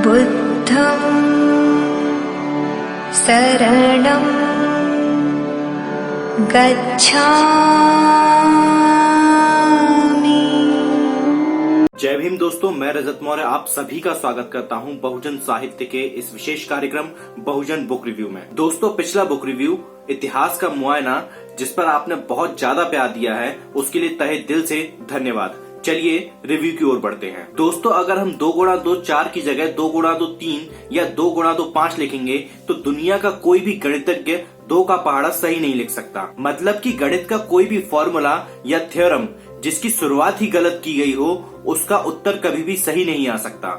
बुद्धं शरणं गच्छामि। जय भीम दोस्तों, मैं रजत मौर्य आप सभी का स्वागत करता हूं बहुजन साहित्य के इस विशेष कार्यक्रम बहुजन बुक रिव्यू में। दोस्तों, पिछला बुक रिव्यू इतिहास का मुआयना जिस पर आपने बहुत ज्यादा प्यार दिया है उसके लिए तहे दिल से धन्यवाद। चलिए रिव्यू की ओर बढ़ते हैं। दोस्तों, अगर हम 2 गुणा 2 4 की जगह 2 गुणा 2 3 या 2 गुणा 2 5 लिखेंगे तो दुनिया का कोई भी गणितज्ञ 2 का पहाड़ा सही नहीं लिख सकता। मतलब कि गणित का कोई भी फॉर्मूला या थ्योरम जिसकी शुरुआत ही गलत की गई हो उसका उत्तर कभी भी सही नहीं आ सकता।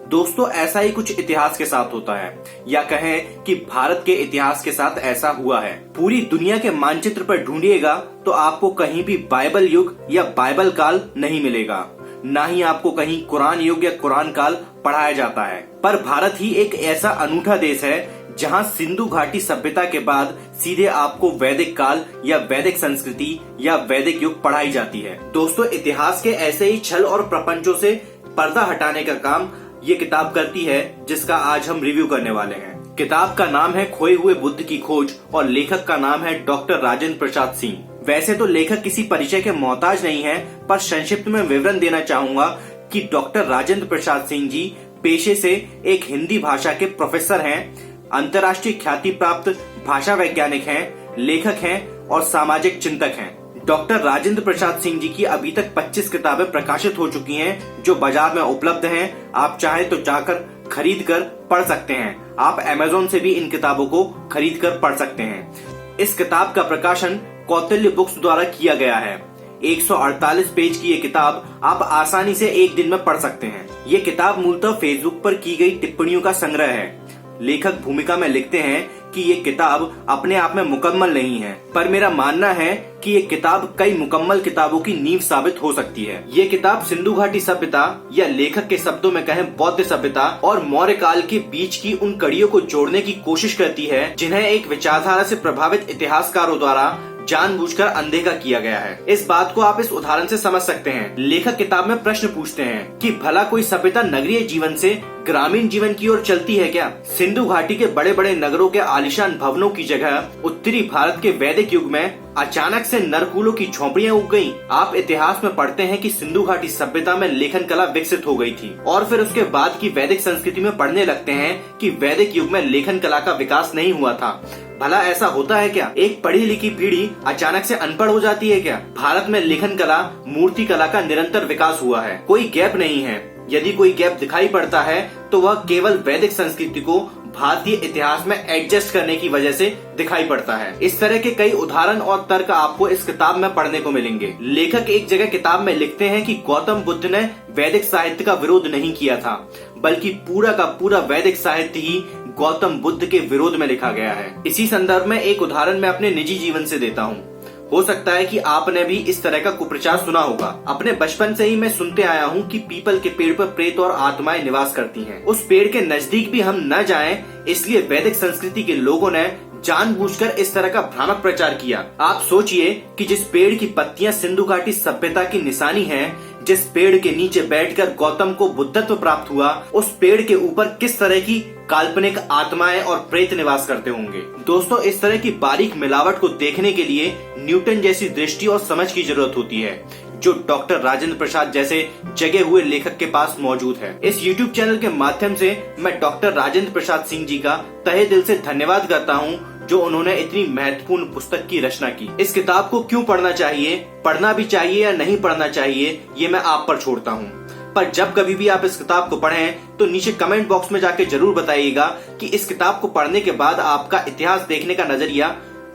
दोस्तों, ऐसा ही कुछ इतिहास के साथ होता है, या कहें कि भारत के इतिहास के साथ ऐसा हुआ है। पूरी दुनिया के मानचित्र पर ढूंढिएगा तो आपको कहीं भी बाइबल युग या बाइबल काल नहीं मिलेगा, ना ही आपको कहीं कुरान युग या कुरान काल पढ़ाया जाता है। पर भारत ही एक ऐसा अनूठा देश है जहां सिंधु घाटी सभ्यता के बाद सीधे आपको वैदिक काल या वैदिक संस्कृति या वैदिक युग पढ़ाई जाती है। दोस्तों, इतिहास के ऐसे ही छल और प्रपंचों से पर्दा हटाने का काम ये किताब करती है जिसका आज हम रिव्यू करने वाले हैं। किताब का नाम है खोए हुए बुद्ध की खोज और लेखक का नाम है डॉक्टर राजेंद्र प्रसाद सिंह। वैसे तो लेखक किसी परिचय के मोहताज नहीं है, पर संक्षिप्त में विवरण देना चाहूंगा कि डॉक्टर राजेंद्र प्रसाद सिंह जी पेशे से एक हिंदी भाषा के प्रोफेसर हैं, अंतर्राष्ट्रीय ख्याति प्राप्त भाषा वैज्ञानिक हैं, लेखक हैं और सामाजिक चिंतक हैं। डॉक्टर राजेंद्र प्रसाद सिंह जी की अभी तक 25 किताबें प्रकाशित हो चुकी हैं जो बाजार में उपलब्ध हैं। आप चाहे तो जाकर खरीद कर पढ़ सकते हैं। आप अमेज़न से भी इन किताबों को खरीद कर पढ़ सकते हैं। इस किताब का प्रकाशन कौटिल्य बुक्स द्वारा किया गया है। 148 पेज की ये किताब आप आसानी से एक दिन में पढ़ सकते हैं। ये किताब मूलतः फेसबुक पर की गई टिप्पणियों का संग्रह है। लेखक भूमिका में लिखते हैं कि ये किताब अपने आप में मुकम्मल नहीं है, पर मेरा मानना है कि ये किताब कई मुकम्मल किताबों की नींव साबित हो सकती है। ये किताब सिंधु घाटी सभ्यता या लेखक के शब्दों में कहें बौद्ध सभ्यता और मौर्य काल के बीच की उन कड़ियों को जोड़ने की कोशिश करती है जिन्हें एक विचारधारा से प्रभावित इतिहासकारों द्वारा जानबूझकर अनदेखा किया गया है। इस बात को आप इस उदाहरण से समझ सकते हैं। लेखक किताब में प्रश्न पूछते हैं कि भला कोई सभ्यता नगरीय जीवन से ग्रामीण जीवन की ओर चलती है क्या? सिंधु घाटी के बड़े बड़े नगरों के आलीशान भवनों की जगह उत्तरी भारत के वैदिक युग में अचानक से नरकुलों की झोपड़ियां उग गईं। आप इतिहास में पढ़ते हैं कि सिंधु घाटी सभ्यता में लेखन कला विकसित हो गई थी, और फिर उसके बाद की वैदिक संस्कृति में पढ़ने लगते हैं कि वैदिक युग में लेखन कला का विकास नहीं हुआ था। भला ऐसा होता है क्या? एक पढ़ी लिखी पीढ़ी अचानक से अनपढ़ हो जाती है क्या? भारत में लेखन कला, मूर्ति कला का निरंतर विकास हुआ है, कोई गैप नहीं है। यदि कोई गैप दिखाई पड़ता है तो वह केवल वैदिक संस्कृति को भारतीय इतिहास में एडजस्ट करने की वजह से दिखाई पड़ता है। इस तरह के कई उदाहरण और तर्क आपको इस किताब में पढ़ने को मिलेंगे। लेखक एक जगह किताब में लिखते हैं कि गौतम बुद्ध ने वैदिक साहित्य का विरोध नहीं किया था, बल्कि पूरा का पूरा वैदिक साहित्य ही गौतम बुद्ध के विरोध में लिखा गया है। इसी संदर्भ में एक उदाहरण मैं अपने निजी जीवन से देता हूँ। हो सकता है कि आपने भी इस तरह का कुप्रचार सुना होगा। अपने बचपन से ही मैं सुनते आया हूँ कि पीपल के पेड़ पर प्रेत और आत्माएं निवास करती हैं। उस पेड़ के नजदीक भी हम न जाएं, इसलिए वैदिक संस्कृति के लोगों ने जानबूझकर इस तरह का भ्रामक प्रचार किया। आप सोचिए कि जिस पेड़ की पत्तियां सिंधु घाटी सभ्यता की निशानी हैं, जिस पेड़ के नीचे बैठकर गौतम को बुद्धत्व प्राप्त हुआ, उस पेड़ के ऊपर किस तरह की काल्पनिक आत्माएं और प्रेत निवास करते होंगे। दोस्तों, इस तरह की बारीक मिलावट को देखने के लिए न्यूटन जैसी दृष्टि और समझ की जरूरत होती है, जो डॉक्टर राजेंद्र प्रसाद जैसे जगे हुए लेखक के पास मौजूद है। इस YouTube चैनल के माध्यम से मैं डॉक्टर राजेंद्र प्रसाद सिंह जी का तहे दिल से धन्यवाद करता हूँ जो उन्होंने इतनी महत्वपूर्ण पुस्तक की रचना की। इस किताब को क्यों पढ़ना चाहिए, पढ़ना भी चाहिए या नहीं पढ़ना चाहिए, ये मैं आप पर छोड़ता हूँ। पर जब कभी भी आप इस किताब को पढ़ें तो नीचे कमेंट बॉक्स में जाके जरूर बताइएगा कि इस किताब को पढ़ने के बाद आपका इतिहास देखने का नजरिया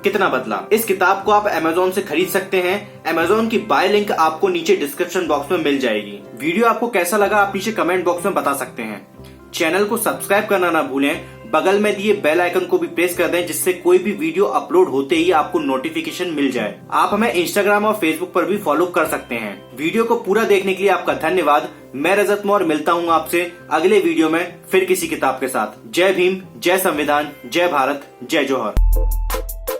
कितना बदला। इस किताब को आप अमेज़न से खरीद सकते हैं। अमेज़न की बाय लिंक आपको नीचे डिस्क्रिप्शन बॉक्स में मिल जाएगी। वीडियो आपको कैसा लगा आप नीचे कमेंट बॉक्स में बता सकते हैं। चैनल को सब्सक्राइब करना ना भूलें। बगल में दिए बेल आइकन को भी प्रेस कर दें जिससे कोई भी वीडियो अपलोड होते ही आपको नोटिफिकेशन मिल जाए। आप हमें इंस्टाग्राम और फेसबुक पर भी फॉलो कर सकते हैं। वीडियो को पूरा देखने के लिए आपका धन्यवाद। मैं रजत मौर्य मिलता हूँ आपसे अगले वीडियो में फिर किसी किताब के साथ। जय भीम, जय संविधान, जय भारत, जय जोहर।